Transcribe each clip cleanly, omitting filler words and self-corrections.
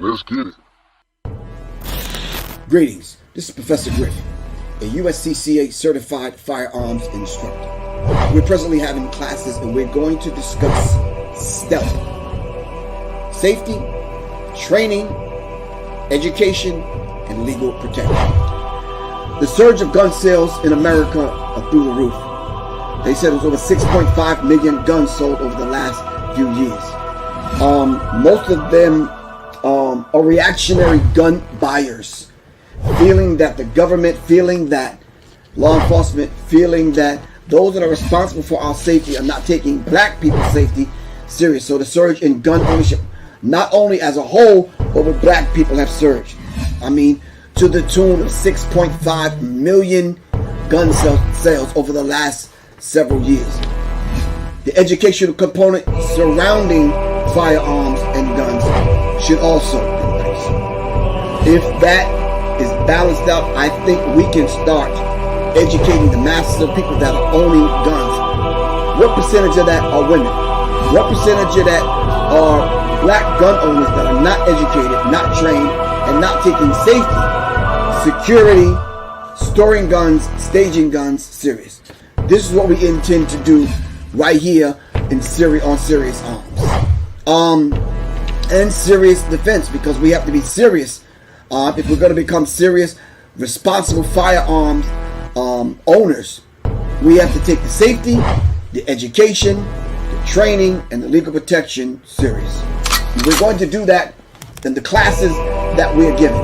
Let's get it. Greetings, this is Professor Griffin, a USCCA certified firearms instructor. We're presently having classes and we're going to discuss stealth, safety, training, education, and legal protection. The surge of gun sales in America are through the roof. They said it was over 6.5 million guns sold over the last few years. Most of them are reactionary gun buyers, feeling that the government, feeling that law enforcement, feeling that those that are responsible for our safety are not taking black people's safety serious. So the surge in gun ownership, not only as a whole, but with black people have surged. I mean, to the tune of 6.5 million gun sales over the last several years. The educational component surrounding firearms and guns should also increase. If that is balanced out, I think we can start educating the masses of people that are owning guns. What percentage of that are women? What percentage of that are black gun owners that are not educated, not trained, and not taking safety, security, storing guns, staging guns serious? This is what we intend to do right here in on Serious Arms. And serious defense, because we have to be serious. If we're going to become serious, responsible firearms owners, we have to take the safety, the education, the training, and the legal protection serious. We're going to do that in the classes that we're given.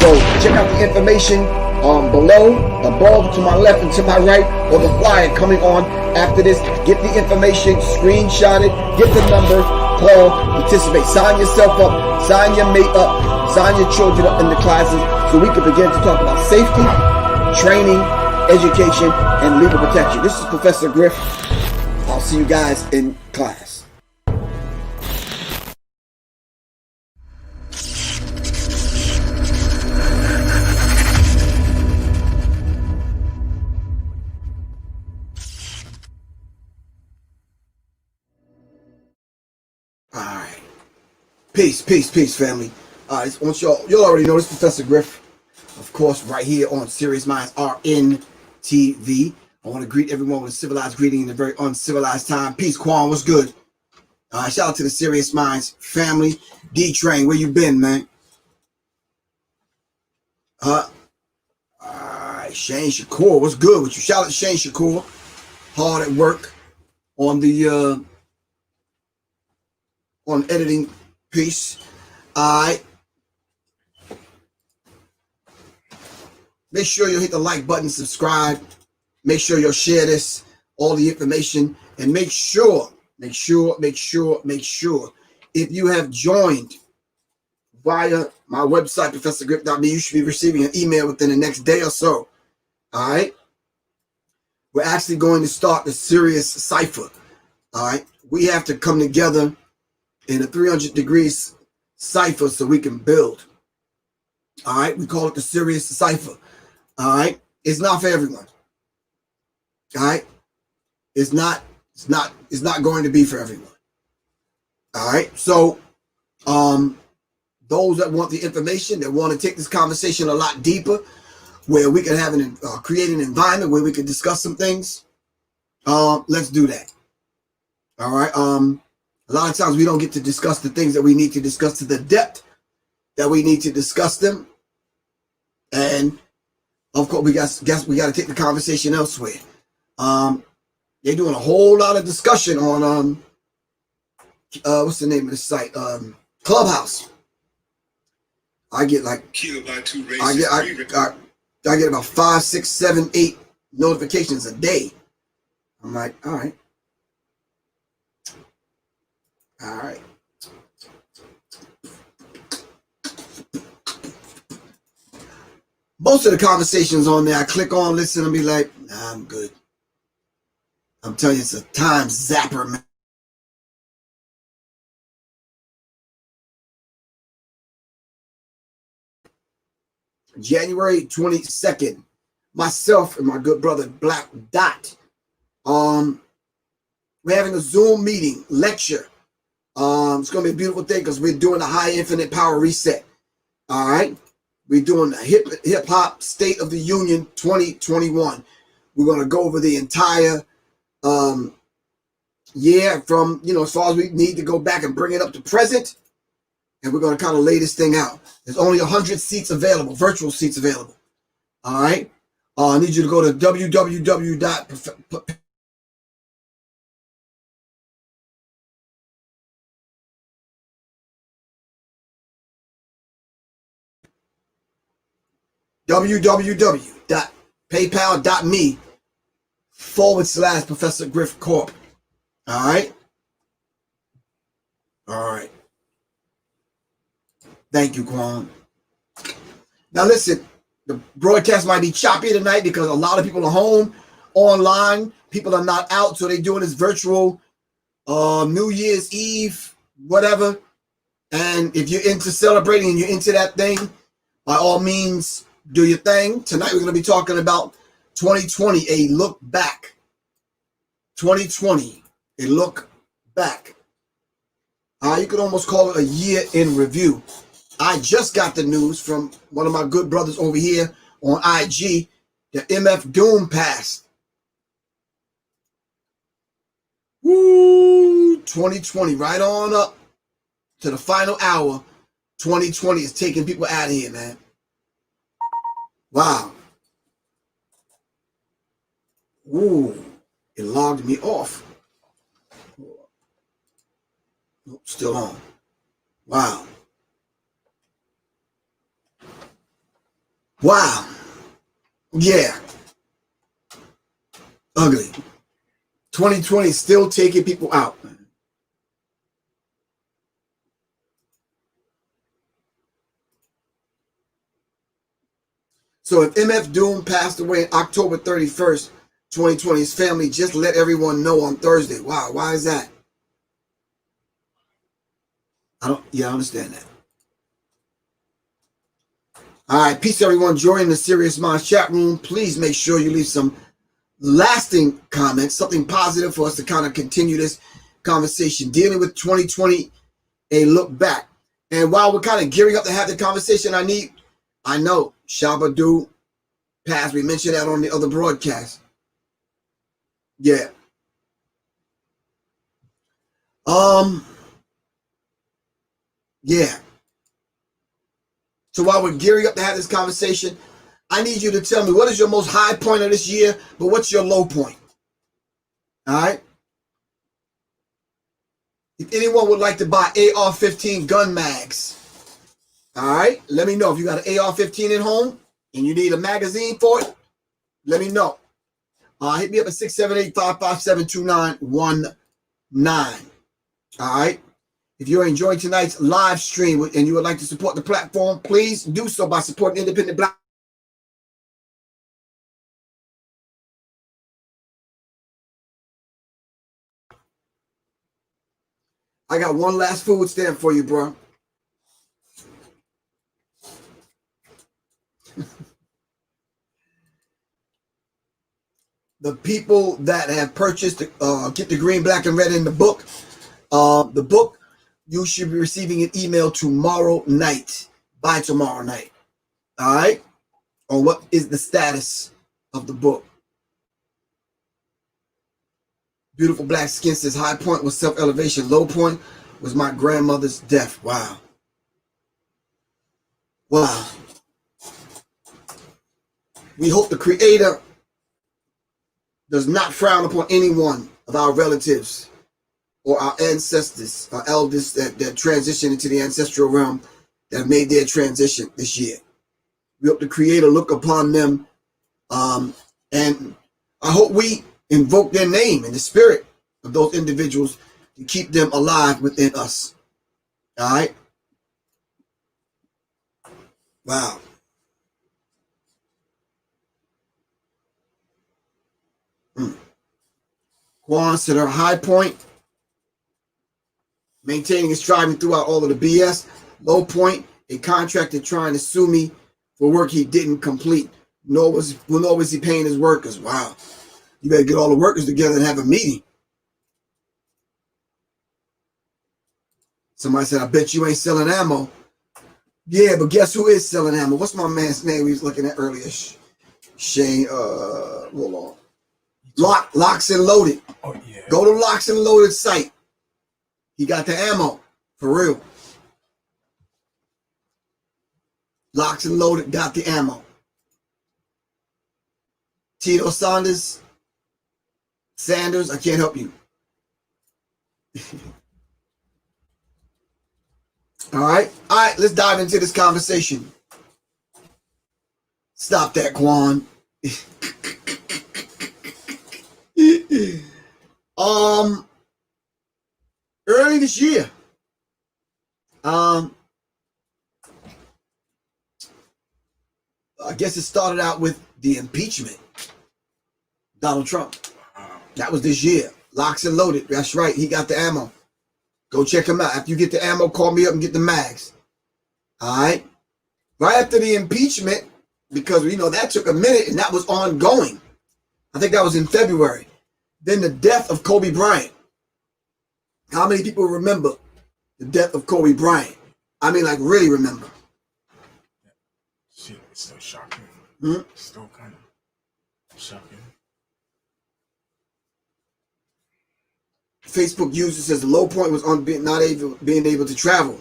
So check out the information below, above, to my left and to my right, or the flyer coming on after this. Get the information, screenshot it, get the number, call, participate, sign yourself up, sign your mate up, sign your children up in the classes so we can begin to talk about safety, training, education, and legal protection. This is Professor Griff. I'll see you guys in class. Alright. Peace, family. Alright, y'all already know this is Professor Griff. Of course, right here on Serious Minds RN TV. I want to greet everyone with a civilized greeting in a very uncivilized time. Peace, Quan, what's good? Shout out to the Serious Minds family. D-Train, where you been, man? Alright, Shane Shakur, what's good with you? Shout out to Shane Shakur. Hard at work on the on editing piece. Alright. Make sure you hit the like button, subscribe. Make sure you'll share this, all the information, and make sure, if you have joined via my website, ProfessorGriff.me, you should be receiving an email within the next day or so. All right. We're actually going to start the Serious Cipher. All right. We have to come together in a 300 degrees cipher so we can build. All right. We call it the Serious Cipher. All right. It's not for everyone. All right. It's not going to be for everyone. All right. So, those that want the information, that want to take this conversation a lot deeper, where we can have create an environment where we can discuss some things, let's do that. All right. A lot of times we don't get to discuss the things that we need to discuss to the depth that we need to discuss them. And of course, we got to take the conversation elsewhere. They're doing a whole lot of discussion on what's the name of the site? Clubhouse. I get like I get about 5, 6, 7, 8 notifications a day. I'm like, all right. Most of the conversations on there, I click on, listen, and be like, nah, I'm good. I'm telling you, it's a time zapper, man. January 22nd, myself and my good brother Black Dot, we're having a Zoom meeting lecture It's going to be a beautiful thing because we're doing a high infinite power reset. All right. We're doing a hip hop State of the Union 2021. We're going to go over the entire year from, as far as we need to go back and bring it up to present. And we're going to kind of lay this thing out. There's only 100 seats available, virtual seats available. All right. I need you to go to www. www.paypal.me/Professor Griff Corp. All right. All right. Thank you, Quan. Now listen, the broadcast might be choppy tonight because a lot of people are home, online. People are not out, so they're doing this virtual New Year's Eve, whatever. And if you're into celebrating and you're into that thing, by all means, do your thing. Tonight we're going to be talking about 2020, a look back. 2020, a look back. You could almost call it a year in review. I just got the news from one of my good brothers over here on IG that MF Doom passed. Woo! 2020, right on up to the final hour. 2020 is taking people out of here, man. Wow. Ooh, it logged me off. Nope, still on. Wow. Wow. Yeah. Ugly. 2020 is still taking people out. So if MF Doom passed away on October 31st, 2020, his family just let everyone know on Thursday. Wow, why is that? I understand that. All right, peace everyone. Join the Serious Minds chat room. Please make sure you leave some lasting comments, something positive for us to kind of continue this conversation. Dealing with 2020, a look back. And while we're kind of gearing up to have the conversation, I know Shabba passed. We mentioned that on the other broadcast. Yeah. Yeah. So while we're gearing up to have this conversation, I need you to tell me what is your most high point of this year, but what's your low point? All right. If anyone would like to buy AR-15 gun mags, all right, let me know. If you got an AR-15 at home and you need a magazine for it, let me know. Hit me up at 678-557-2919. All right. If you're enjoying tonight's live stream and you would like to support the platform, please do so by supporting independent black. I got one last food stamp for you, bro. The people that have purchased Get the Green, Black, and Red in the book, you should be receiving an email tomorrow night, by tomorrow night. All right? On what is the status of the book. Beautiful Black Skin says, high point was self-elevation. Low point was my grandmother's death. Wow. Wow. We hope the Creator does not frown upon any one of our relatives or our ancestors, our elders that transitioned into the ancestral realm, that have made their transition this year. We hope the Creator look upon them, and I hope we invoke their name and the spirit of those individuals to keep them alive within us. All right? Wow. Quan said her high point, maintaining and striving throughout all of the BS. Low point, a contractor trying to sue me for work he didn't complete. Nor was he paying his workers. Wow. You better get all the workers together and have a meeting. Somebody said, I bet you ain't selling ammo. Yeah, but guess who is selling ammo? What's my man's name we was looking at earlier? Shane, hold on. Locks and Loaded. Oh, yeah. Go to Locks and Loaded site. He got the ammo. For real. Locks and Loaded got the ammo. Tito Sanders, I can't help you. All right, let's dive into this conversation. Stop that, Quan. Early this year, I guess it started out with the impeachment. Donald Trump. That was this year. Locks and Loaded. That's right. He got the ammo. Go check him out. After you get the ammo, call me up and get the mags. All right. Right after the impeachment, because, you know, that took a minute and that was ongoing. I think that was in February. Then the death of Kobe Bryant. How many people remember the death of Kobe Bryant? I mean, like, really remember. Shit, it's still shocking. It's still kind of shocking. Facebook user says the low point was on being able to travel.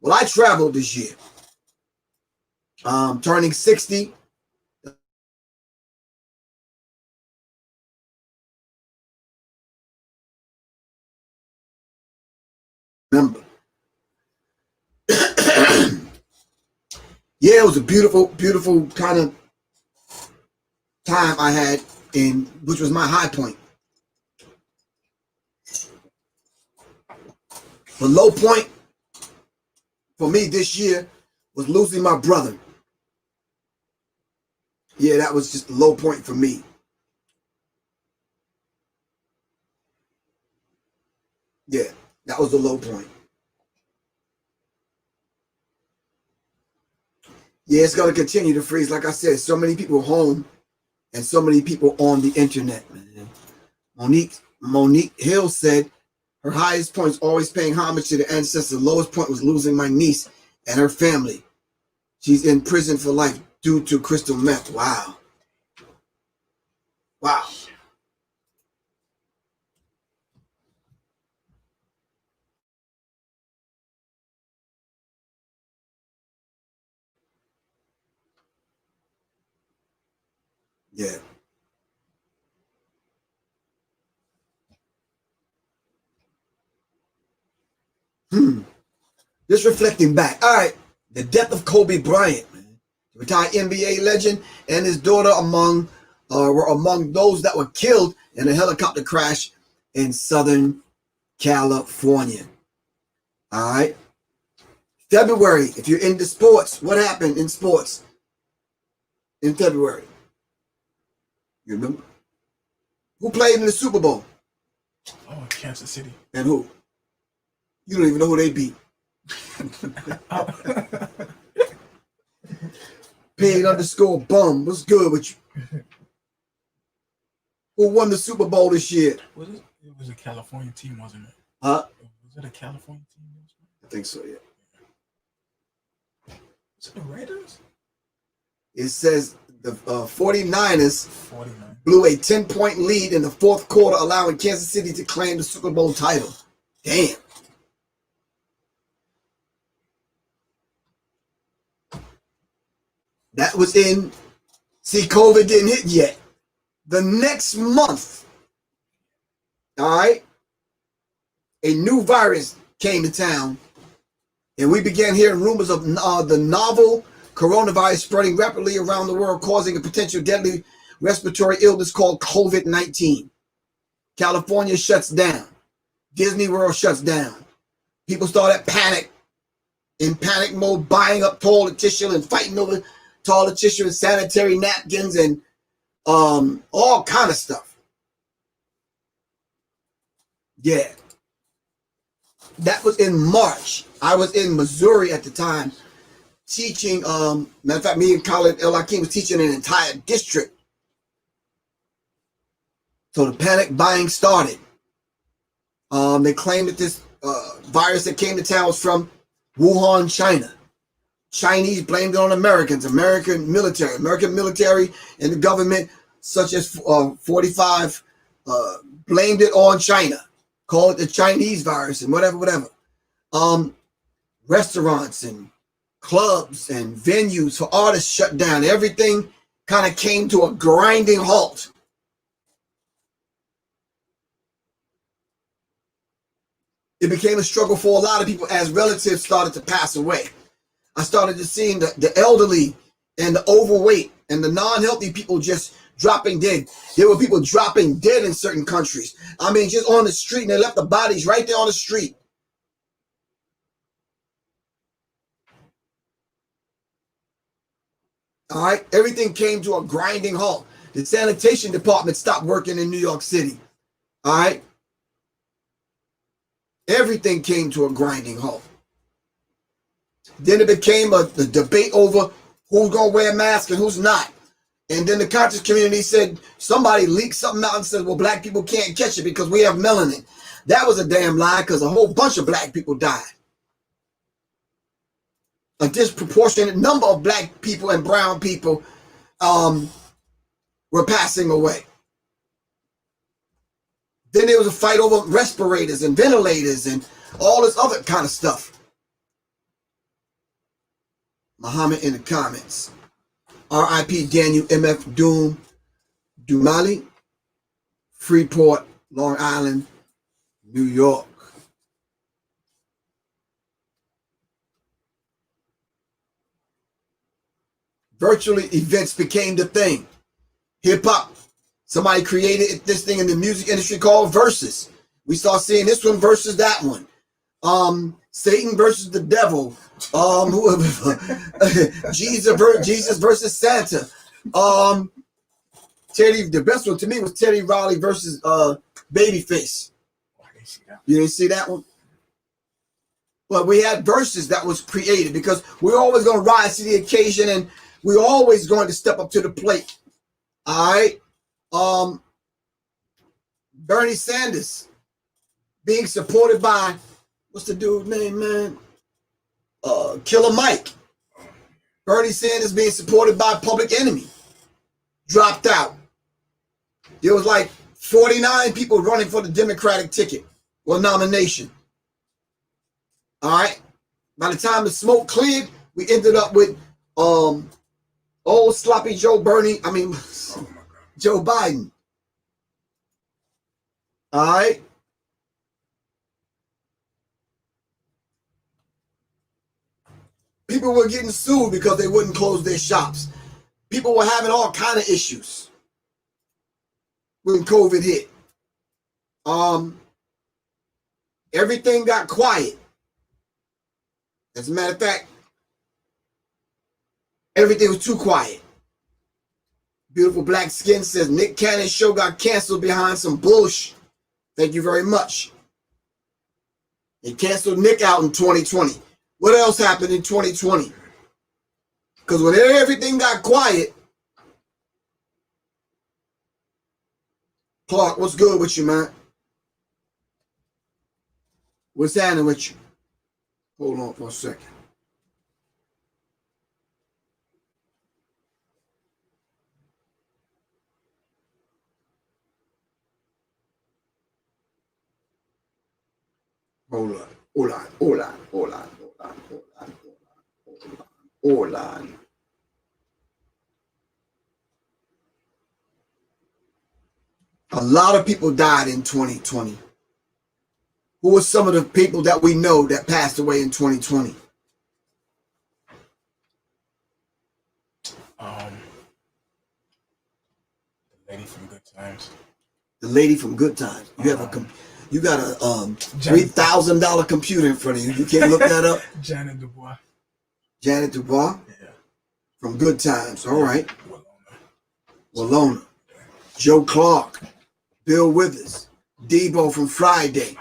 Well, I traveled this year. Turning 60. Remember. Yeah, it was a beautiful, beautiful kind of time I had, which was my high point. The low point for me this year was losing my brother. Yeah, that was just the low point for me. Yeah, that was the low point. Yeah, it's going to continue to freeze. Like I said, so many people home and so many people on the internet, man. Monique Hill said her highest point is always paying homage to the ancestors. The lowest point was losing my niece and her family. She's in prison for life due to crystal meth. Wow. Wow. Yeah. Just reflecting back. All right. The death of Kobe Bryant, man. The retired NBA legend and his daughter were among those that were killed in a helicopter crash in Southern California. All right. February, if you're into sports, what happened in sports in February? You remember? Who played in the Super Bowl? Oh, Kansas City. And who? You don't even know who they beat. Paid_bum. What's good with you? Who won the Super Bowl this year? It was a California team, wasn't it? Huh? Was it a California team? I think so, yeah. Was it the Raiders? It says the 49ers blew a 10-point lead in the fourth quarter, allowing Kansas City to claim the Super Bowl title. Damn. That was COVID didn't hit yet. The next month, all right, a new virus came to town, and we began hearing rumors of the novel coronavirus spreading rapidly around the world, causing a potential deadly respiratory illness called COVID-19. California shuts down. Disney World shuts down. People started in panic mode, buying up toilet tissue and fighting over toilet tissue and sanitary napkins and all kind of stuff. Yeah. That was in March. I was in Missouri at the time teaching. Matter of fact, me and Khalid El Hakim was teaching an entire district. So the panic buying started. They claimed that this virus that came to town was from Wuhan, China. Chinese blamed it on Americans, American military and the government, such as 45, blamed it on China, called it the Chinese virus and whatever. Restaurants and clubs and venues for artists shut down. Everything kind of came to a grinding halt. It became a struggle for a lot of people as relatives started to pass away. I started to see the elderly and the overweight and the non-healthy people just dropping dead. There were people dropping dead in certain countries. I mean, just on the street, and they left the bodies right there on the street. All right, everything came to a grinding halt. The sanitation department stopped working in New York City. All right, everything came to a grinding halt. Then it became the debate over who's going to wear a mask and who's not. And then the conscious community said, somebody leaked something out and said, well, black people can't catch it because we have melanin. That was a damn lie, because a whole bunch of black people died. A disproportionate number of black people and brown people were passing away. Then there was a fight over respirators and ventilators and all this other kind of stuff. Muhammad in the comments. R.I.P. Daniel M.F. Dumali, Freeport, Long Island, New York. Virtually events became the thing. Hip-hop. Somebody created this thing in the music industry called verses. We start seeing this one versus that one. Satan versus the devil. Jesus versus Santa. Teddy, the best one to me was Teddy Riley versus Babyface. You didn't see that one? But we had verses that was created because we're always going to rise to the occasion and we're always going to step up to the plate. All right. Bernie Sanders being supported by, what's the dude's name, man? Killer Mike. Bernie Sanders being supported by Public Enemy. Dropped out. There was like 49 people running for the Democratic ticket or nomination. All right. By the time the smoke cleared, we ended up with old sloppy Joe Biden. All right. People were getting sued because they wouldn't close their shops. People were having all kind of issues when COVID hit. Everything got quiet. As a matter of fact, everything was too quiet. Beautiful Black Skin says Nick Cannon's show got canceled behind some bullshit. Thank you very much. They canceled Nick out in 2020. What else happened in 2020? Because when everything got quiet, Clark, what's good with you, man? What's happening with you? Hold on for a second. Hold on. A lot of people died in 2020. Who were some of the people that we know that passed away in 2020? The lady from Good Times. The lady from Good Times. You got a $3,000 computer in front of you. You can't look that up. Janet Dubois. Janet Dubois? Yeah. From Good Times. All right. Walona. Joe Clark. Bill Withers. Debo from Friday.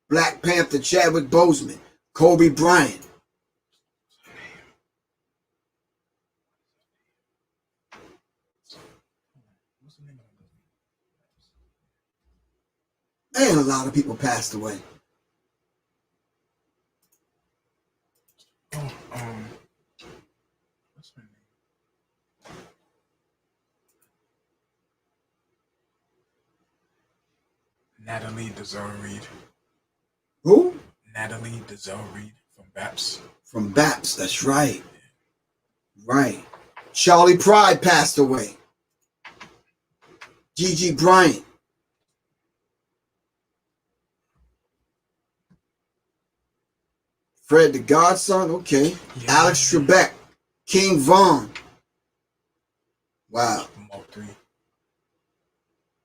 Black Panther Chadwick Boseman. Kobe Bryant. And a lot of people passed away. Oh, what's her name? Natalie Dessel-Reid. Who? Natalie Dessel-Reid from BAPS. From BAPS, that's right. Right. Charlie Pride passed away. Gigi Bryant. Fred the Godson, okay. Yeah. Alex Trebek. King Von. Wow. Mo 3.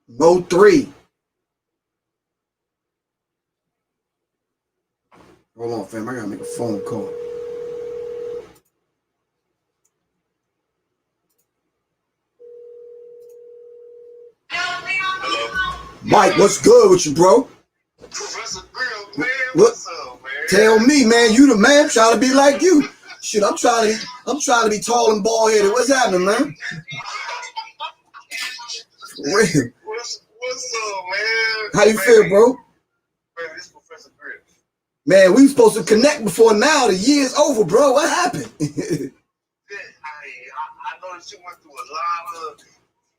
Mo 3. Hold on, fam. I gotta make a phone call. Hello? Mike, what's good with you, bro? Professor Grill, man. What? What's up, man? Tell me, man. You the man. I'm trying to be like you. Shit, I'm trying to be tall and bald headed. What's happening, man? Real. What's up, man? How you feel, bro? Man, this is Professor Grill. Man, we were supposed to connect before now. The year's over, bro. What happened? I know that you went through a lot of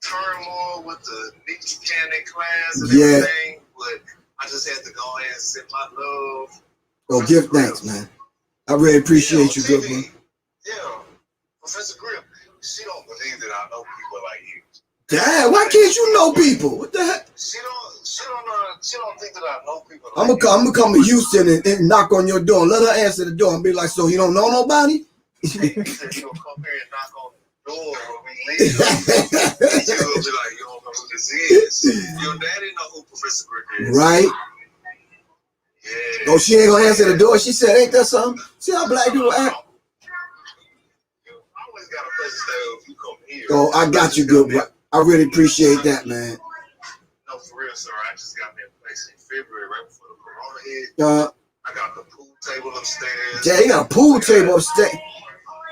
turmoil with the Nikki Cannon class and everything, but I just had to go ahead and send my love. Oh, give thanks, man. I really appreciate you, good man. Yeah, Professor Grill, she don't believe that I know people like you. Damn, why can't you know people? What the heck? She don't think that I know people. I'm gonna come to Houston and knock on your door and let her answer the door and be like, so you don't know nobody? She'll come here and knock on the door when we leave. She'll be like, you don't know who this is. Your daddy know who Professor Grill is. Right? Yeah. Oh, she ain't gonna answer the door. She said, ain't that something? See how black people act? You always got a place to stay if you come here. Oh, I got you, good bro. I really appreciate that, man. No, for real, sir. I just got me a place in February, right before the corona hit. I got the pool table upstairs. Yeah, you got a pool table upstairs.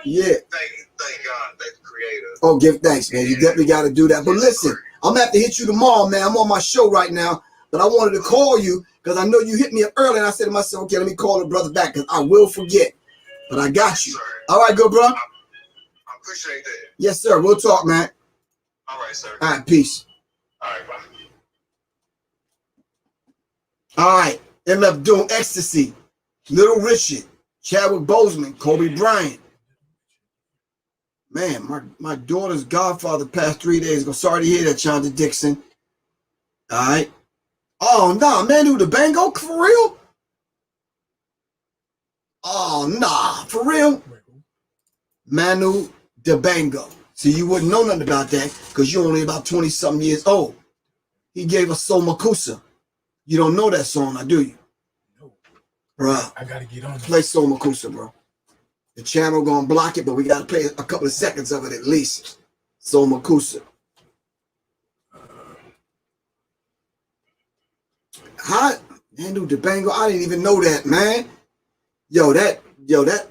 Yeah. Thank God, thank the creator. Oh, give thanks, man. You definitely got to do that. But listen, I'm gonna have to hit you tomorrow, man. I'm on my show right now, but I wanted to call you because I know you hit me up early, and I said to myself, okay, let me call the brother back because I will forget. But I got you. Sir. All right, good, bro. I appreciate that. Yes, sir. We'll talk, man. All right, sir. All right, peace. All right, bye. All right, MF Doom, Ecstasy, Little Richard, Chadwick Boseman, Kobe Bryant. Man, my daughter's godfather passed 3 days ago. Sorry to hear that, Chanda Dixon. All right. Oh, nah, Manu Dibango, for real? Oh, nah, for real? Manu Dibango. See, you wouldn't know nothing about that because you're only about 20-something years old. He gave us So Makusa. You don't know that song, now, do you? No. Bruh. I gotta get on. Play So Makusa, bro. The channel gonna block it, but we gotta play a couple of seconds of it at least. So Makusa. Hot Manu Dibango. I didn't even know that, man.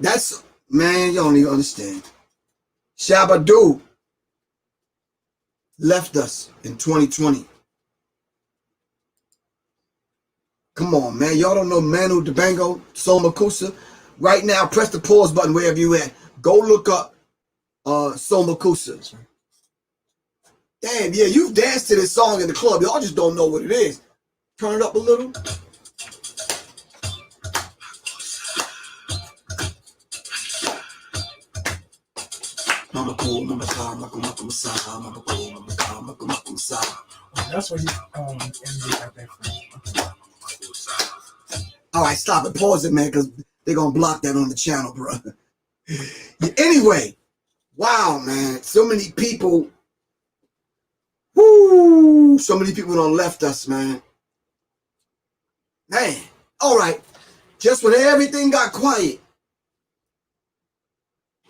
That's man, you don't even understand. Shabba-Doo left us in 2020. Come on, man. Y'all don't know Manu Dibango, So Makusa. Right now, press the pause button wherever you at. Go look up So Makusa. Damn, yeah, you've danced to this song in the club. Y'all just don't know what it is. Turn it up a little. That's what he MJ got that from. All right, stop it. Pause it, man, because they're going to block that on the channel, bro. Yeah, anyway, wow, man. So many people. Woo! So many people done left us, man. Man. All right. Just when everything got quiet,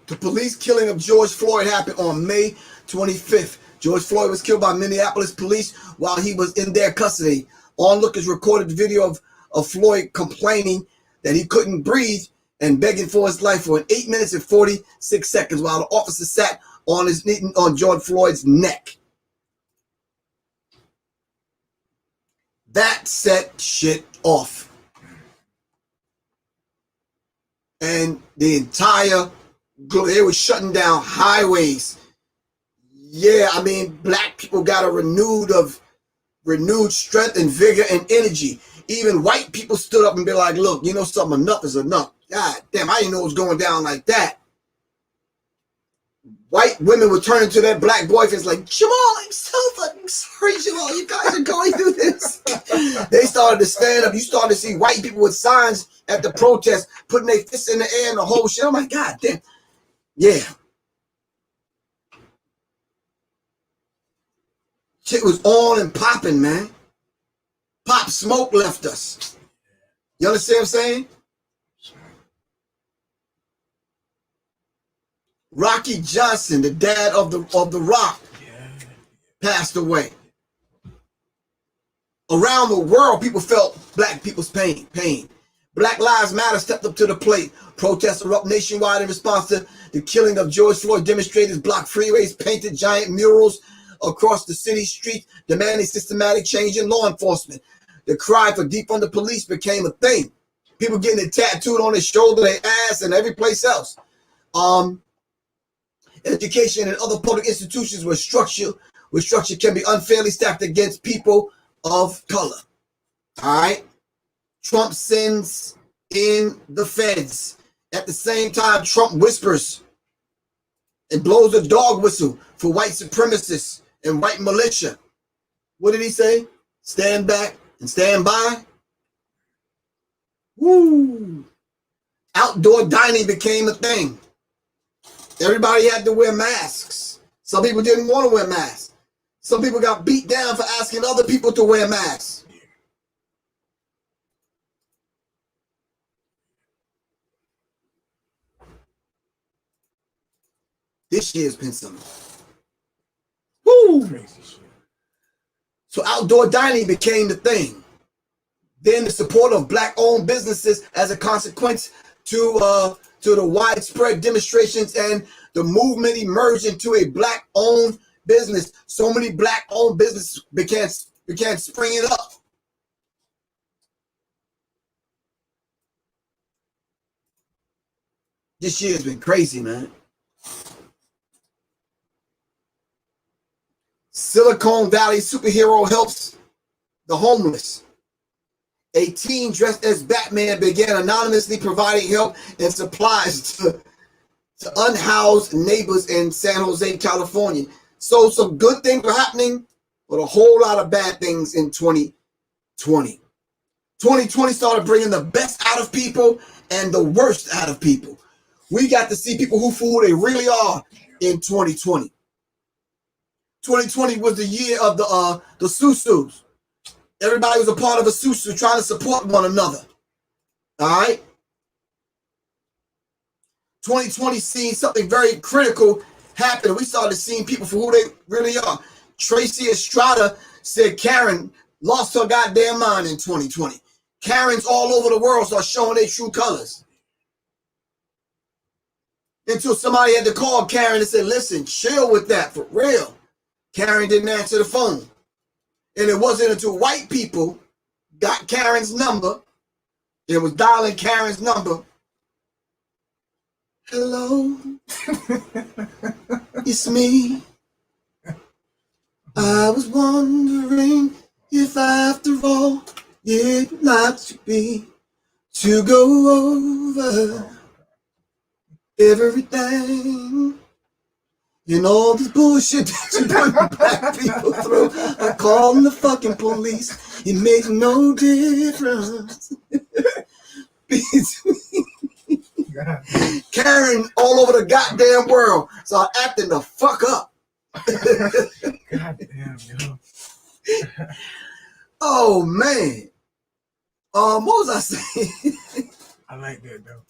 the police killing of George Floyd happened on May 25th. George Floyd was killed by Minneapolis police while he was in their custody. Onlookers recorded the video of Floyd complaining that he couldn't breathe and begging for his life for 8 minutes and 46 seconds while the officer sat on George Floyd's neck. That set shit off. And the entire, they were shutting down highways. Yeah, I mean, black people got a renewed strength and vigor and energy. Even white people stood up and be like, look, you know something, enough is enough. God damn, I didn't know it was going down like that. White women were turning to their black boyfriends like, Jamal, I'm so fucking sorry, Jamal, you guys are going through this. They started to stand up. You started to see white people with signs at the protest, putting their fists in the air and the whole shit. I'm like, God damn. Yeah. Shit was on and popping, man. Pop Smoke left us. You understand what I'm saying? Rocky Johnson, the dad of the Rock, passed away. Around the world, people felt black people's pain. Black Lives Matter stepped up to the plate. Protests erupted nationwide in response to the killing of George Floyd. Demonstrators blocked freeways, painted giant murals across the city streets, demanding systematic change in law enforcement. The cry for defund the police became a thing. People getting it tattooed on their shoulder, their ass, and every place else. Education and other public institutions where structure can be unfairly stacked against people of color. All right. Trump sends in the feds. At the same time, Trump whispers and blows a dog whistle for white supremacists and white militia. What did he say? Stand back and stand by. Woo! Outdoor dining became a thing. Everybody had to wear masks. Some people didn't want to wear masks. Some people got beat down for asking other people to wear masks. This year's been some crazy shit. So outdoor dining became the thing. Then the support of black-owned businesses as a consequence to the widespread demonstrations, and the movement emerged into a black-owned business. So many black-owned businesses began springing up. This year has been crazy, man. Silicon Valley superhero helps the homeless. A teen dressed as Batman began anonymously providing help and supplies to unhoused neighbors in San Jose, California. So some good things were happening, but a whole lot of bad things in 2020. 2020 started bringing the best out of people and the worst out of people. We got to see people who they really are in 2020. 2020 was the year of the Susus. Everybody was a part of a Susu trying to support one another. All right? 2020 seen something very critical happen. We started seeing people for who they really are. Tracy Estrada said Karen lost her goddamn mind in 2020. Karens all over the world start showing their true colors. Until somebody had to call Karen and say, listen, chill with that, for real. Karen didn't answer the phone. And it wasn't until white people got Karen's number, it was dialing Karen's number. Hello, it's me. I was wondering if after all you'd like to be to go over everything. And all this bullshit that you put black people through, I called the fucking police. It makes no difference between Karen all over the goddamn world. So I'm acting the fuck up. Goddamn, yo. Oh man. What was I saying? I like that though.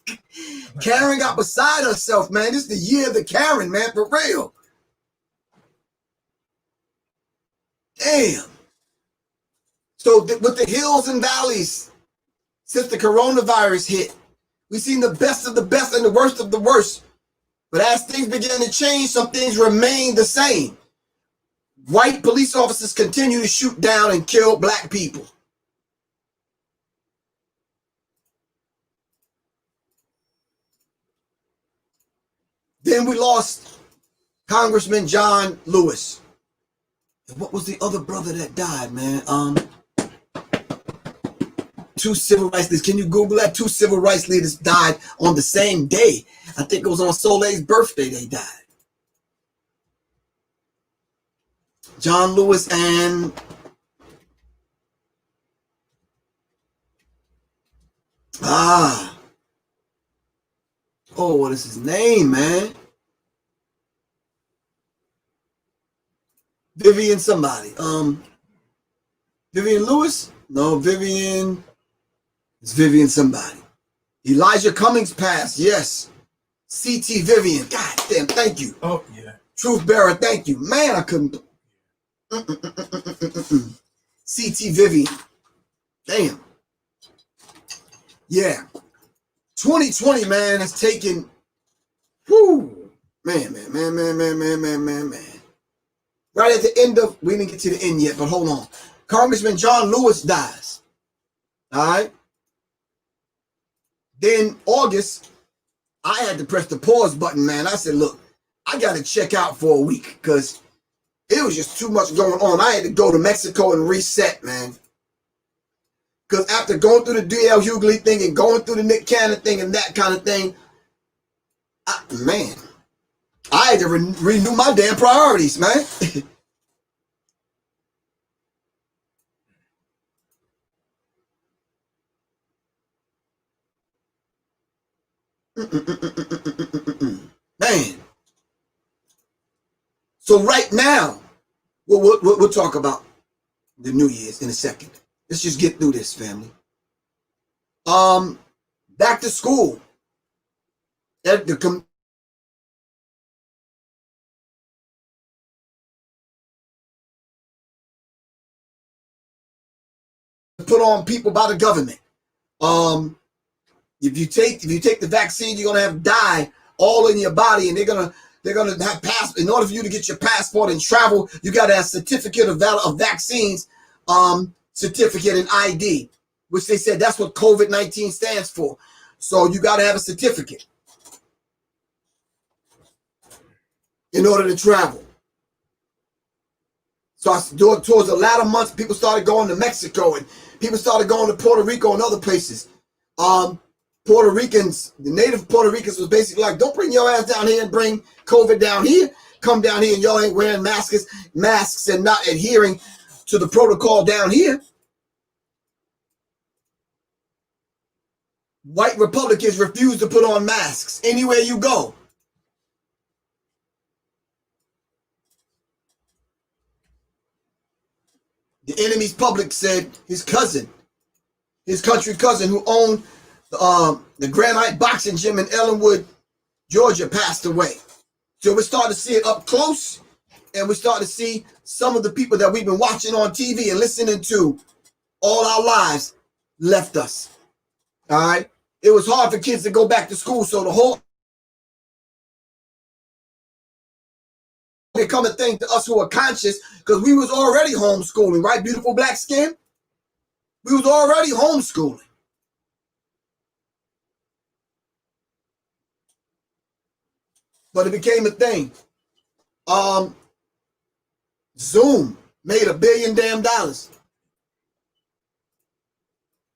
Karen got beside herself, man. This is the year of the Karen, man, for real. Damn. So with the hills and valleys, since the coronavirus hit, we've seen the best of the best and the worst of the worst. But as things begin to change, some things remain the same. White police officers continue to shoot down and kill black people. Then we lost Congressman John Lewis. And what was the other brother that died, man? Two civil rights leaders. Can you Google that? Two civil rights leaders died on the same day. I think it was on Soleil's birthday they died. John Lewis and what is his name, man? Vivian somebody. Vivian Lewis? No, Vivian. It's Vivian somebody. Elijah Cummings passed. Yes. C.T. Vivian. God damn, thank you. Oh, yeah. Truth Bearer, thank you. Man, I couldn't. C.T. Vivian. Damn. Yeah. 2020, man, has taken. Whoo. Man. Right at the end of, we didn't get to the end yet, but hold on. Congressman John Lewis dies. All right. Then August, I had to press the pause button, man. I said, look, I got to check out for a week because it was just too much going on. I had to go to Mexico and reset, man. Because after going through the D.L. Hughley thing and going through the Nick Cannon thing and that kind of thing, I had to renew my damn priorities, man. Man. So right now, we'll talk about the New Year's in a second. Let's just get through this, family. Back to school. Put on people by the government. If you take the vaccine, you're gonna have dye all in your body, and they're gonna have in order for you to get your passport and travel, you gotta have certificate of vaccines, certificate and ID, which they said that's what COVID-19 stands for. So you gotta have a certificate in order to travel. So towards the latter months, people started going to Mexico and people started going to Puerto Rico and other places. Puerto Ricans, the native Puerto Ricans was basically like, don't bring your ass down here and bring COVID down here. Come down here and y'all ain't wearing masks and not adhering to the protocol down here. White Republicans refuse to put on masks anywhere you go. The enemy's public said his country cousin who owned the Granite Boxing Gym in Ellenwood, Georgia, passed away. So we started to see it up close, and we started to see some of the people that we've been watching on TV and listening to all our lives left us. All right? It was hard for kids to go back to school, so the whole become a thing to us who are conscious, because we was already homeschooling, right? Beautiful black skin. We was already homeschooling. But it became a thing. Zoom made $1 billion damn.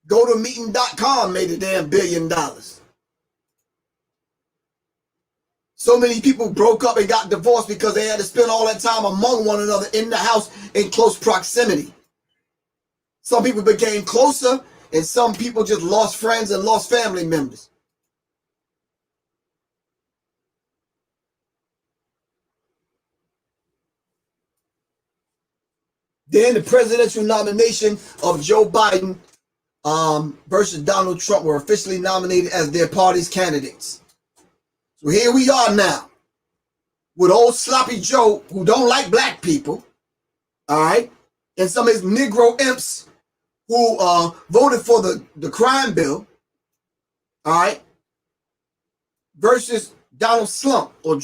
GoToMeeting.com made $1 damn billion. So many people broke up and got divorced because they had to spend all that time among one another in the house in close proximity. Some people became closer, and some people just lost friends and lost family members. Then the presidential nomination of Joe Biden versus Donald Trump were officially nominated as their party's candidates. So here we are now with old sloppy Joe, who don't like black people, all right, and some of his Negro imps who voted for the crime bill, all right, versus Donald Trump, all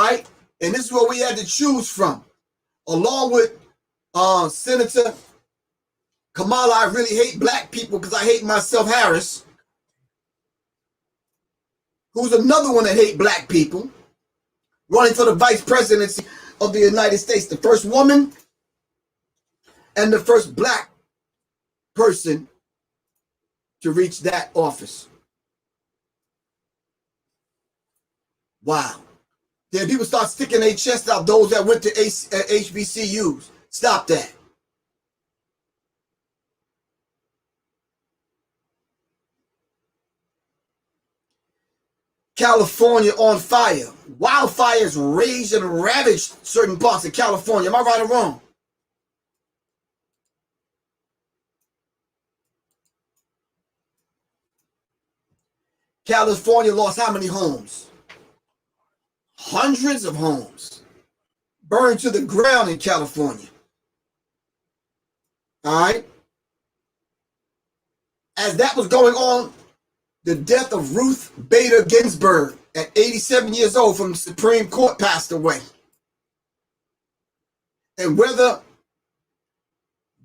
right, and this is what we had to choose from. Along with Senator Kamala, I really hate black people because I hate myself, Harris. who's another one that hate black people, running for the vice presidency of the United States, the first woman and the first black person to reach that office. Wow. Then people start sticking their chest out, those that went to HBCUs. Stop that. California on fire. Wildfires raged and ravaged certain parts of California. Am I right or wrong? California lost how many homes? Hundreds of homes burned to the ground in California. All right. As that was going on, the death of Ruth Bader Ginsburg at 87 years old from the Supreme Court passed away. And whether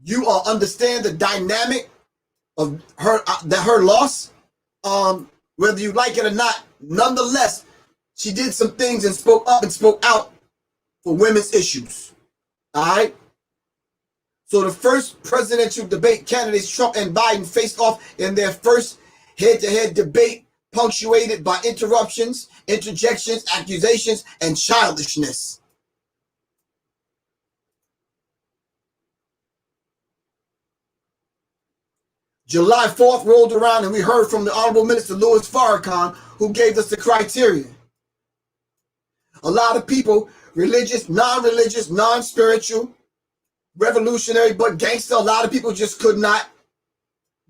you understand the dynamic of her loss, whether you like it or not, nonetheless, she did some things and spoke up and spoke out for women's issues. All right. So the first presidential debate candidates, Trump and Biden, faced off in their first head-to-head debate, punctuated by interruptions, interjections, accusations, and childishness. July 4th rolled around and we heard from the Honorable Minister Louis Farrakhan, who gave us the criteria. A lot of people, religious, non-religious, non-spiritual, revolutionary, but gangster, a lot of people just could not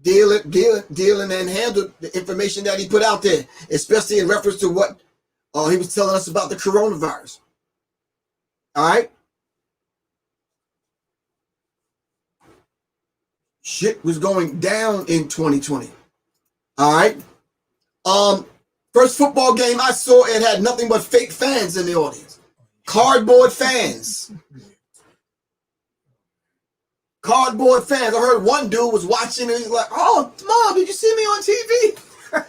deal and handle the information that he put out there, especially in reference to what he was telling us about the coronavirus. All right. Shit was going down in 2020. All right. First football game I saw, it had nothing but fake fans in the audience. Cardboard fans. Cardboard fans. I heard one dude was watching and he's like, "Oh, Mom, did you see me on TV?"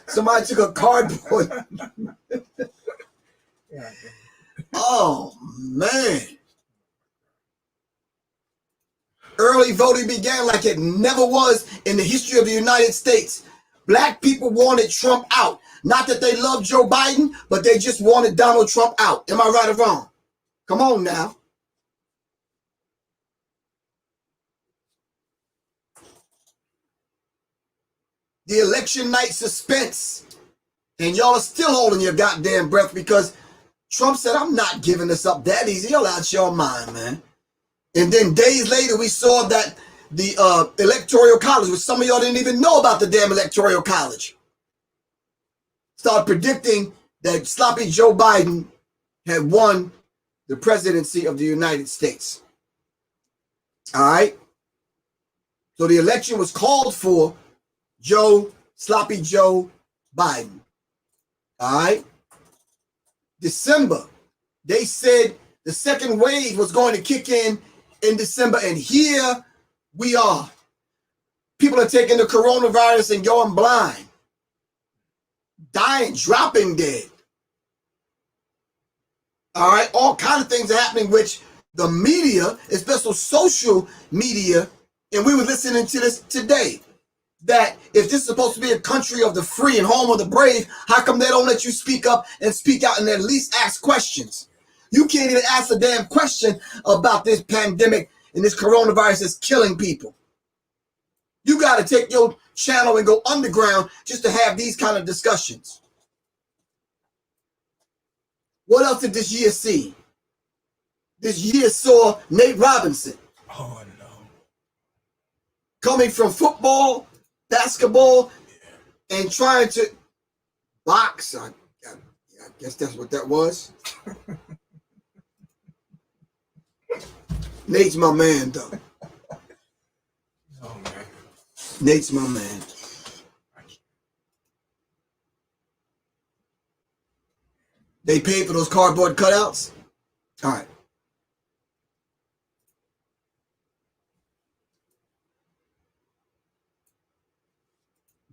Somebody took a cardboard. Oh, man. Early voting began like it never was in the history of the United States. Black people wanted Trump out. Not that they loved Joe Biden, but they just wanted Donald Trump out. Am I right or wrong? Come on now. The election night suspense. And y'all are still holding your goddamn breath because Trump said, "I'm not giving this up that easy." Y'all out your mind, man. And then days later, we saw that the Electoral College, which some of y'all didn't even know about the damn Electoral College, started predicting that sloppy Joe Biden had won the presidency of the United States. All right. So the election was called for sloppy Joe Biden. All right. December, they said the second wave was going to kick in December, and here we are. People are taking the coronavirus and going blind, dying, dropping dead. All right, all kinds of things are happening, which the media, especially social media, and we were listening to this today, that if this is supposed to be a country of the free and home of the brave, how come they don't let you speak up and speak out and at least ask questions? You can't even ask a damn question about this pandemic and this coronavirus is killing people. You got to take your channel and go underground just to have these kind of discussions. What else did this year see? This year saw Nate Robinson. Oh, no. Coming from football, basketball, and trying to box. I guess that's what that was. Nate's my man, though. Oh, man. Nate's my man. They paid for those cardboard cutouts? All right.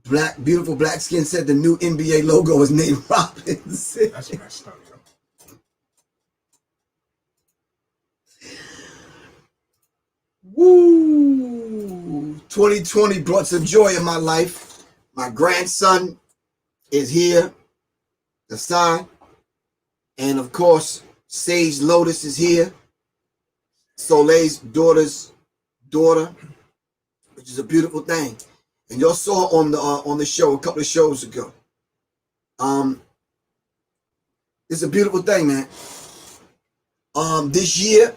Beautiful black skin said the new NBA logo is named Robinson. That's messed up, yo. Woo! 2020 brought some joy in my life. My grandson is here, Asai, and of course, Sage Lotus is here, Soleil's daughter's daughter, which is a beautiful thing. And y'all saw on the show a couple of shows ago. It's a beautiful thing, man. This year,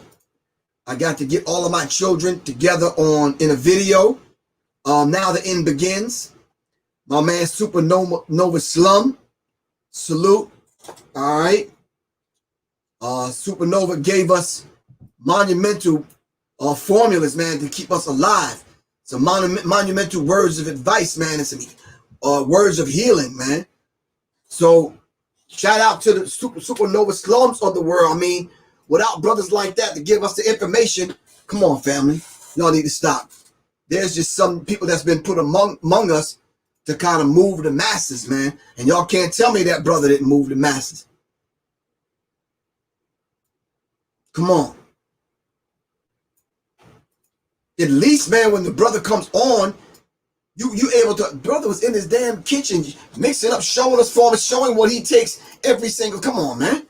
I got to get all of my children together in a video. Now the end begins. My man Supernova Slum, salute. All right. Supernova gave us monumental formulas, man, to keep us alive. Some monumental words of advice, man, and some words of healing, man. So shout out to the Supernova Slums of the world. I mean, without brothers like that to give us the information, come on, family. Y'all need to stop. There's just some people that's been put among us to kind of move the masses, man. And y'all can't tell me that brother didn't move the masses. Come on. At least, man, when the brother comes on, you able to, brother was in his damn kitchen, mixing up, showing us formulas, showing what he takes every single, come on, man.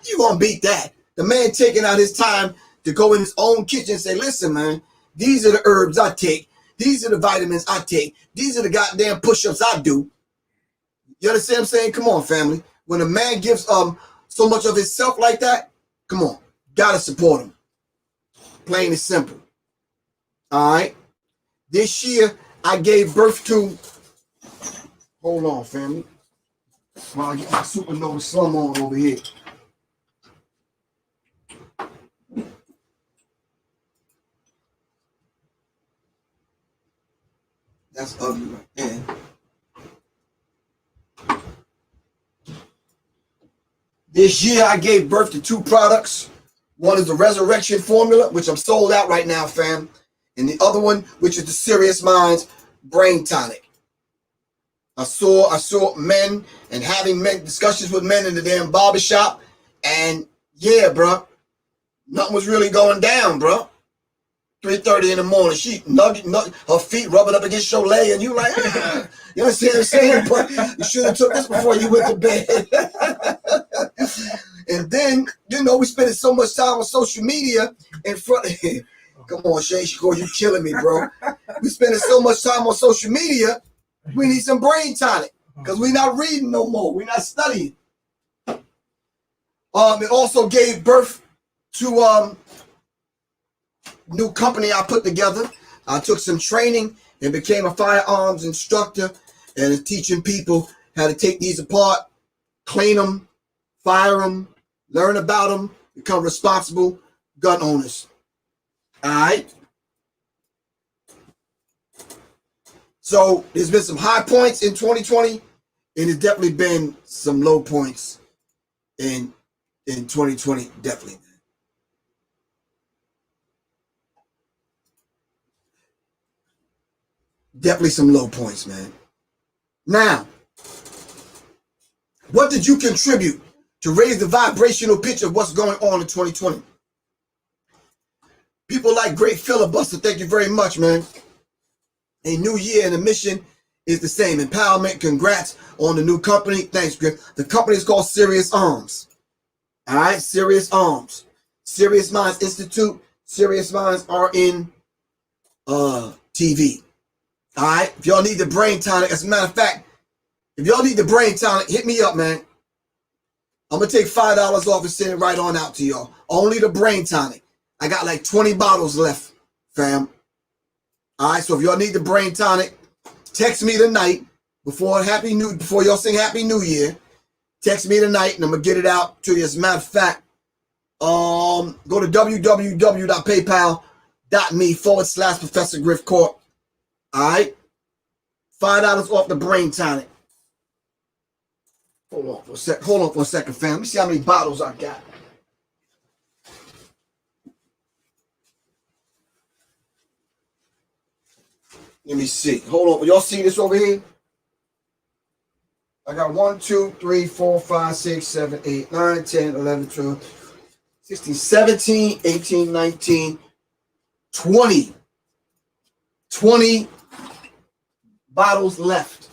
You gonna beat that. The man taking out his time to go in his own kitchen and say, listen, man, these are the herbs I take. These are the vitamins I take. These are the goddamn push-ups I do. You understand what I'm saying? Come on, family. When a man gives so much of himself like that, come on. Gotta support him. Plain and simple. All right. This year, I gave birth to, hold on, family. While I get my Supernova Slum on over here. That's ugly right there. This year, I gave birth to 2 products. One is the Resurrection Formula, which I'm sold out right now, fam. And the other one, which is the Serious Minds Brain Tonic. I saw men and having discussions with men in the damn barbershop. And yeah, bro, nothing was really going down, bro. 3:30 in the morning, she her feet rubbing up against your leg, and you like, ah. You understand what I'm saying? But you should have took this before you went to bed. And then, we spending so much time on social media in front of him. Come on, Shay Shakur, you killing me, bro. We spending so much time on social media, we need some brain tonic, because we're not reading no more. We're not studying. It also gave birth to new company I put together. I took some training and became a firearms instructor and is teaching people how to take these apart, clean them, fire them, learn about them, become responsible gun owners. All right. So there's been some high points in 2020, and there's definitely been some low points in 2020, definitely. Definitely some low points, man. Now, what did you contribute to raise the vibrational pitch of what's going on in 2020? People like Great Filibuster, thank you very much, man. A new year and the mission is the same. Empowerment, congrats on the new company. Thanks, Griff. The company is called Serious Arms. All right, Serious Arms. Serious Minds Institute. Serious Minds are in TV. All right, if y'all need the brain tonic, as a matter of fact, if y'all need the brain tonic, hit me up, man. I'm going to take $5 off and send it right on out to y'all. Only the brain tonic. I got like 20 bottles left, fam. All right, so if y'all need the brain tonic, text me tonight before y'all sing Happy New Year. Text me tonight and I'm going to get it out to you. As a matter of fact, go to www.paypal.me/Professor Griff Court. All right, $5 off the brain tonic. Hold on for a second, fam. Let me see how many bottles I got. Let me see. Hold on. Y'all see this over here? I got 1, 2, 3, 4, 5, 6, 7, 8, 9, 10, 11, 12, 16, 17, 18, 19, 20. 20 bottles left.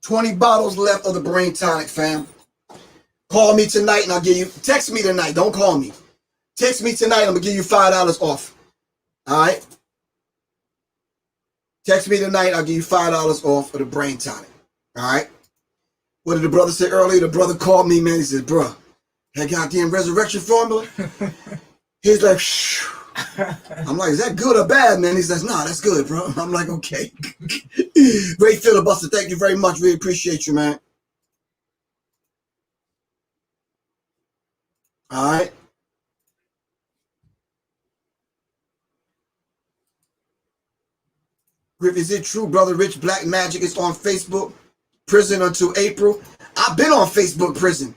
20 bottles left of the brain tonic, fam. Call me tonight and I'll give you, text me tonight, don't call me. Text me tonight, I'm gonna give you $5 off. Alright? Text me tonight, I'll give you $5 off of the brain tonic. Alright? What did the brother say earlier? The brother called me, man. He said, bro, that goddamn resurrection formula? He's like, shh. I'm like, is that good or bad, man? He says, nah, that's good, bro. I'm like, okay. Great filibuster. Thank you very much. Really appreciate you, man. All right. Griff, is it true, Brother Rich Black Magic is on Facebook? Prison until April. I've been on Facebook prison.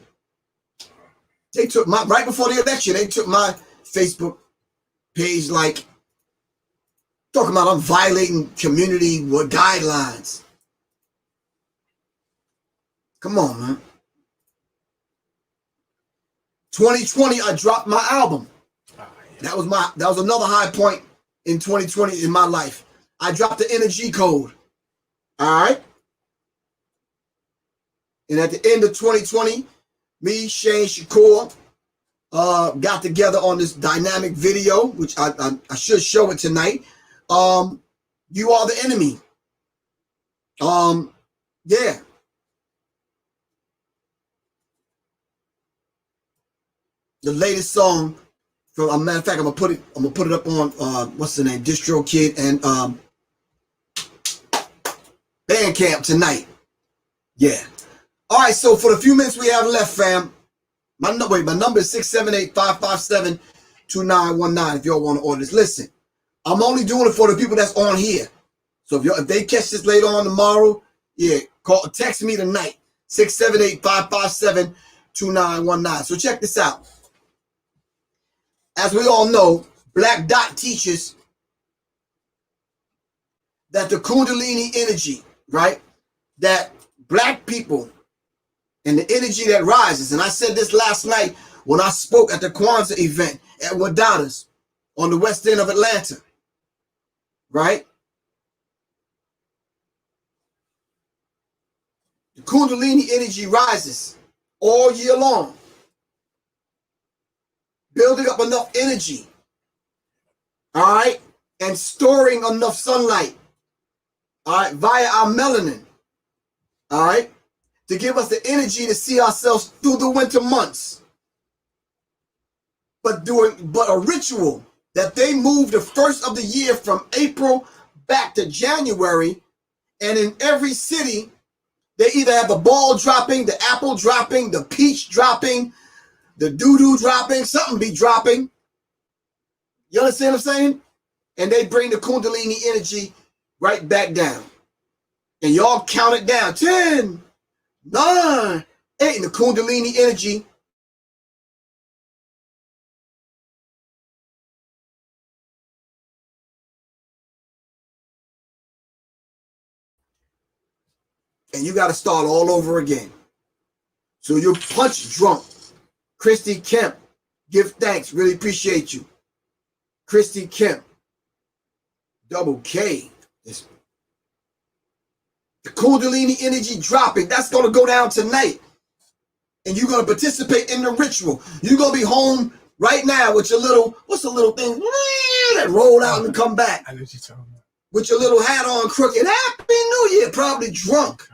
They took my, right before the election, they took my Facebook page, like, talking about I'm violating community guidelines. Come on, man. 2020, I dropped my album. That was another high point in 2020 in my life. I dropped the Energy Code. All right. And at the end of 2020, me, Shane, Shakur, got together on this dynamic video, which I should show it tonight. You Are the Enemy. Yeah. The latest song from, a matter of fact, I'm gonna put it up on what's the name? Distro Kid and Bandcamp tonight. Yeah. All right, so for the few minutes we have left, fam, my number is 678-557-2919 if y'all want to order this. Listen, I'm only doing it for the people that's on here. So if they catch this later on tomorrow, yeah, text me tonight, 678-557-2919. So check this out. As we all know, Black Dot teaches that the Kundalini energy, right, that black people and the energy that rises, and I said this last night when I spoke at the Kwanzaa event at Wadada's on the west end of Atlanta, right? The Kundalini energy rises all year long, building up enough energy, all right, and storing enough sunlight, all right, via our melanin, all right, to give us the energy to see ourselves through the winter months. But a ritual that they move the first of the year from April back to January, and in every city, they either have the ball dropping, the apple dropping, the peach dropping, the doo-doo dropping, something be dropping. You understand what I'm saying? And they bring the Kundalini energy right back down. And y'all count it down. 10, 9, 8. And the Kundalini energy and you got to start all over again. So you're punch drunk. Christy Kemp, give thanks. Really appreciate you. Christy Kemp, double K. The Kundalini energy dropping. That's going to go down tonight. And you're going to participate in the ritual. You're going to be home right now with your little, what's the little thing that roll out and come back? I know what you're talking about. With your little hat on crooked. Happy New Year. Probably drunk.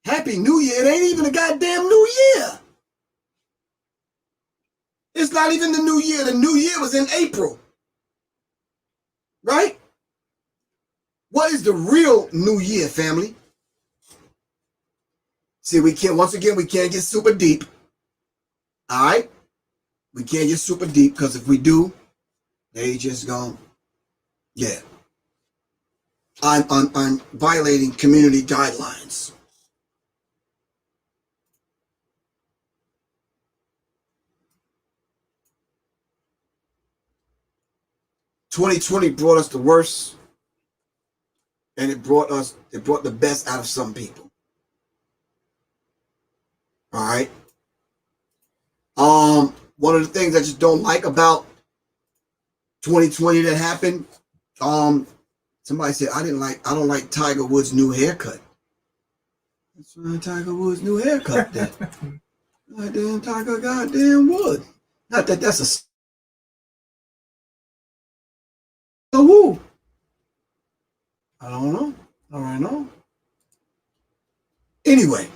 Happy New Year. It ain't even a goddamn New Year. It's not even the New Year. The New Year was in April. Right? What is the real New Year, family? See, we can't get super deep. All right? We can't get super deep because if we do, they just gone. Yeah. I'm violating community guidelines. '2020 brought us the worst And it brought the best out of some people. All right. One of the things I just don't like about 2020 that happened, somebody said I don't like Tiger Woods' new haircut. That's why Tiger Woods' new haircut then. Goddamn Tiger, goddamn Wood. Not that that's a woo. I don't know. All right, no. Anyway.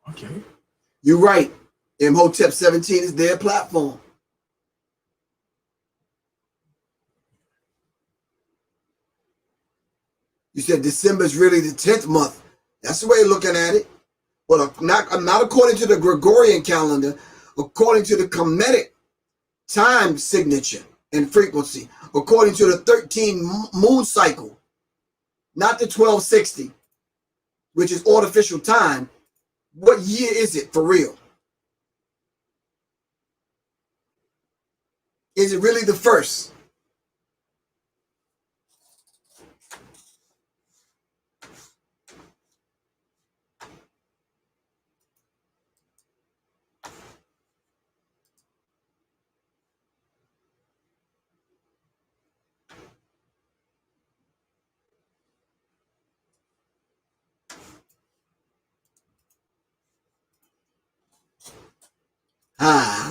Okay. You're right. Imhotep 17 is their platform. You said December is really the 10th month. That's the way of looking at it. But not according to the Gregorian calendar, according to the Kemetic time signature and frequency, according to the 13 moon cycle, not the 1260, which is artificial time. What year is it for real? Is it really the first?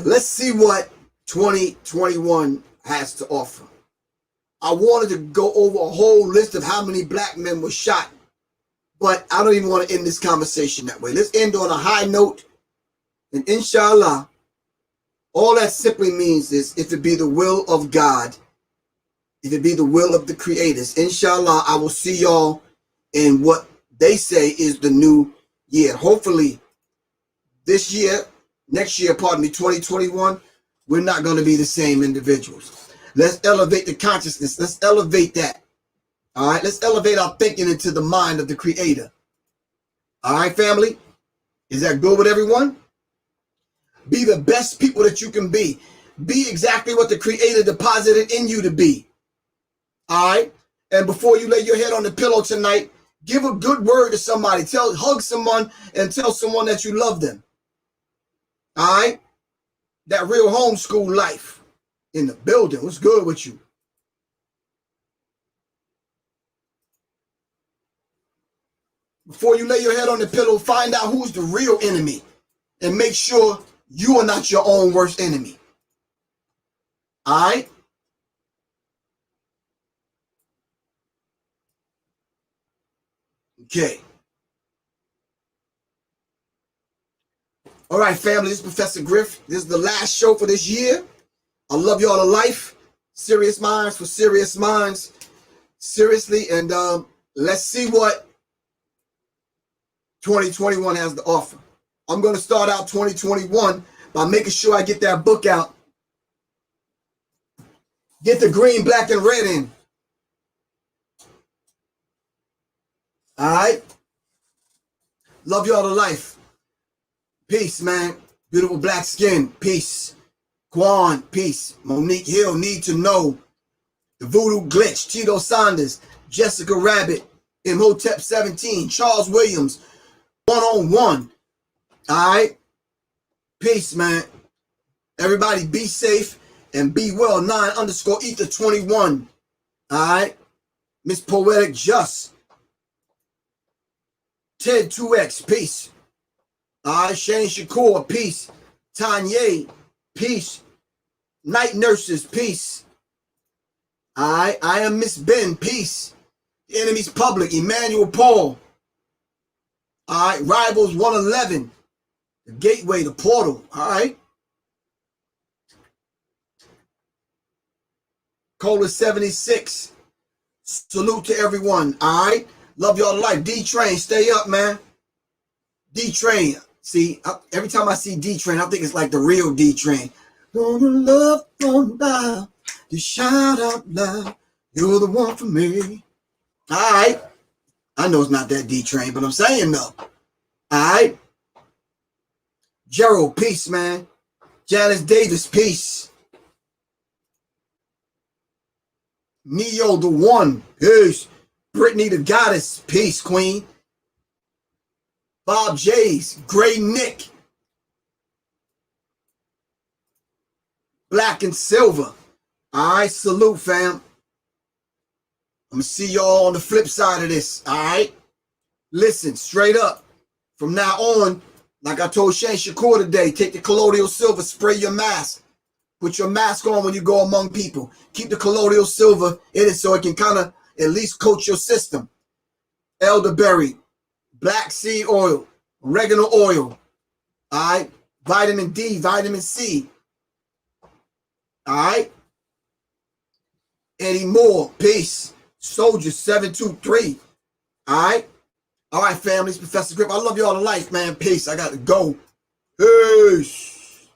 Let's see what 2021 has to offer. I wanted to go over a whole list of how many black men were shot, but I don't even want to end this conversation that way. Let's end on a high note, and inshallah, all that simply means is if it be the will of God, if it be the will of the creators, inshallah, I will see y'all in what they say is the new year. Hopefully, next year, 2021, we're not going to be the same individuals. Let's elevate the consciousness. Let's elevate that. All right. Let's elevate our thinking into the mind of the creator. All right, family. Is that good with everyone? Be the best people that you can be. Be exactly what the creator deposited in you to be. All right. And before you lay your head on the pillow tonight, give a good word to somebody. Hug someone and tell someone that you love them. All right. That real homeschool life in the building. What's good with you? Before you lay your head on the pillow, find out who's the real enemy and make sure you are not your own worst enemy. All right? Okay. All right, family, this is Professor Griff. This is the last show for this year. I love y'all to life. Serious minds for serious minds. Seriously, and let's see what 2021 has to offer. I'm going to start out 2021 by making sure I get that book out. Get the green, black, and red in. All right? Love y'all to life. Peace, man. Beautiful black skin. Peace. Quan, peace. Monique Hill, need to know. The Voodoo Glitch, Tito Saunders, Jessica Rabbit, Imhotep 17, Charles Williams, 101. All right? Peace, man. Everybody be safe and be well. 9_ether21. All right? Miss Poetic Just. Ted 2X, peace. All right? Shane Shakur, peace. Tanya, peace. Night Nurses, peace. All right? I am Miss Ben, peace. The Enemy's Public, Emmanuel Paul. All right? Rivals 111. The Gateway, the Portal. All right? Cola 76. Salute to everyone. All right? Love y'all to life. D-Train, stay up, man. D-Train. See, every time I see D-Train, I think it's like the real D-Train. Gonna love, gonna die. You shout out loud. You're the one for me. All right. I know it's not that D-Train, but I'm saying though. All right. Gerald, peace, man. Janice Davis, peace. Neo the One. Peace. Brittany the Goddess. Peace, Queen. Bob J's. Gray Nick. Black and Silver. All right, salute, fam. I'm going to see y'all on the flip side of this, all right? Listen, straight up. From now on, like I told Shane Shakur today, take the colloidal silver, spray your mask. Put your mask on when you go among people. Keep the colloidal silver in it so it can kind of at least coat your system. Elderberry, black seed oil, oregano oil, all right? Vitamin D, vitamin C, all right? Eddie Moore, peace. Soldier 723, all right? All right, families, Professor Grip. I love you all to life, man. Peace. I got to go. Peace.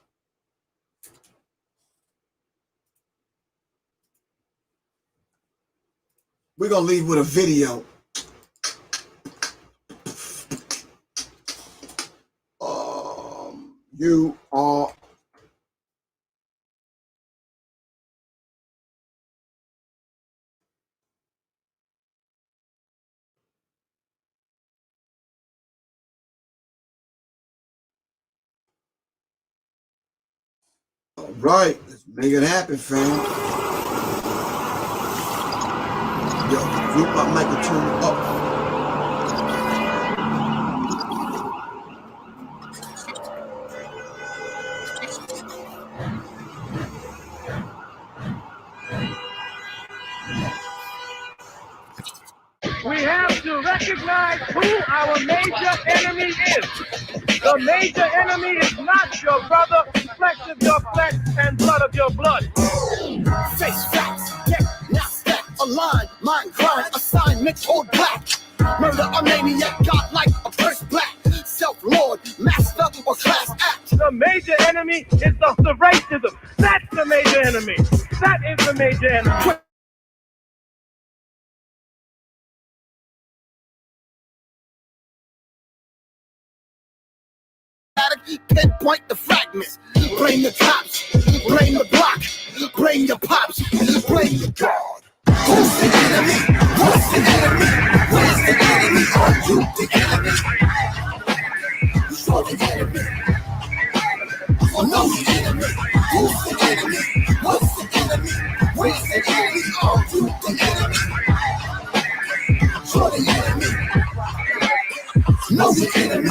We're going to leave with a video. You are... All right, let's make it happen, fam. Yo, group my mic and turn it up. We have to recognize who our major enemy is. The major enemy is not your brother, flesh of your flesh and blood of your blood. Face facts, get now stack, align, mind grind, assignment all black. Murder a maniac, godlike, a first black. Self-lord, master, or class act. The major enemy is the racism. That's the major enemy. That is the major enemy. Pinpoint the fragments. Blame the cops, blame the block, blame your pops, blame your God. Who's the enemy? What's the enemy? Where's the enemy? Are you the enemy? You're the enemy. Or no the enemy? Who's the enemy? What's the enemy? Where's the enemy? Are you the enemy? You're the enemy. Know the enemy.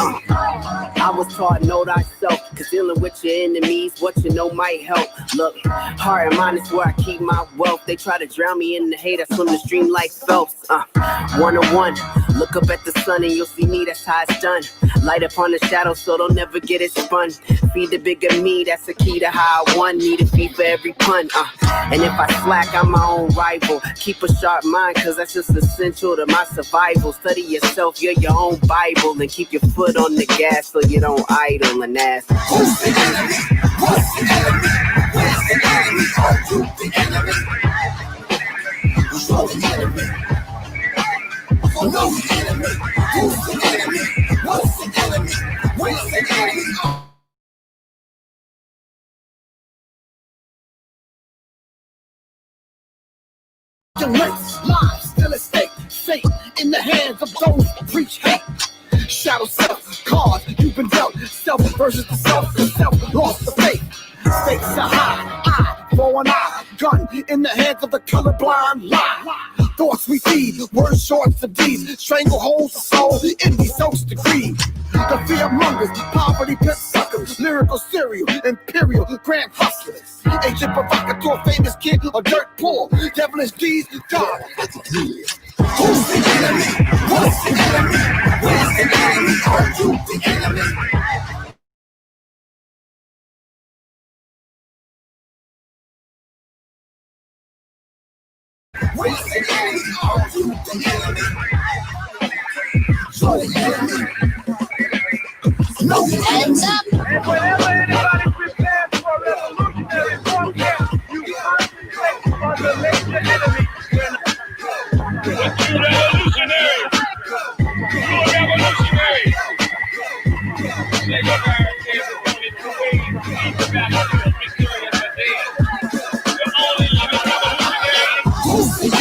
I was taught know thyself, cause dealing with your enemies, what you know might help. Look, heart and mind is where I keep my wealth. They try to drown me in the hate, I swim the stream like Phelps. 101, look up at the sun and you'll see me, that's how it's done. Light up on the shadow so they'll never get it spun. Feed the bigger me, that's the key to how I won. Need a feed for every pun. And if I slack, I'm my own rival. Keep a sharp mind, cause that's just essential to my survival. Study yourself, you're your own Bible. And keep your foot on the gas so you don't idle and ask. Who's the enemy? What's the enemy? Where's the enemy? Are you the enemy? You're the enemy. Or no the enemy? Who's the enemy? What's the enemy? Where's the enemy? Your life, lies, still at stake. Fate in the hands of those who preach hate. Shadow self, cause you've been dealt. Self versus the self lost the faith. Stakes are high, eye for an eye. Gun in the hands of the colorblind lie. Thoughts we feed, words shorts of deeds. Strangleholds the soul, envy soaks the greed. The fear mongers, poverty pit suckers. Lyrical cereal, imperial, grand hustlers. Agent provocateur, famous kid, or dirt poor. Devilish deeds, God. Who's the enemy? What's the enemy? Where's the enemy? Are you the enemy? Where's the enemy? Are you the enemy? You're the enemy. No hands up. And whenever anybody prepares for revolutionary warfare, you concentrate on the major enemy. Let's do revolutionary. Do revolutionary. They go back and say there's only two ways to lead the battle. Victory at the end. The only living revolutionary.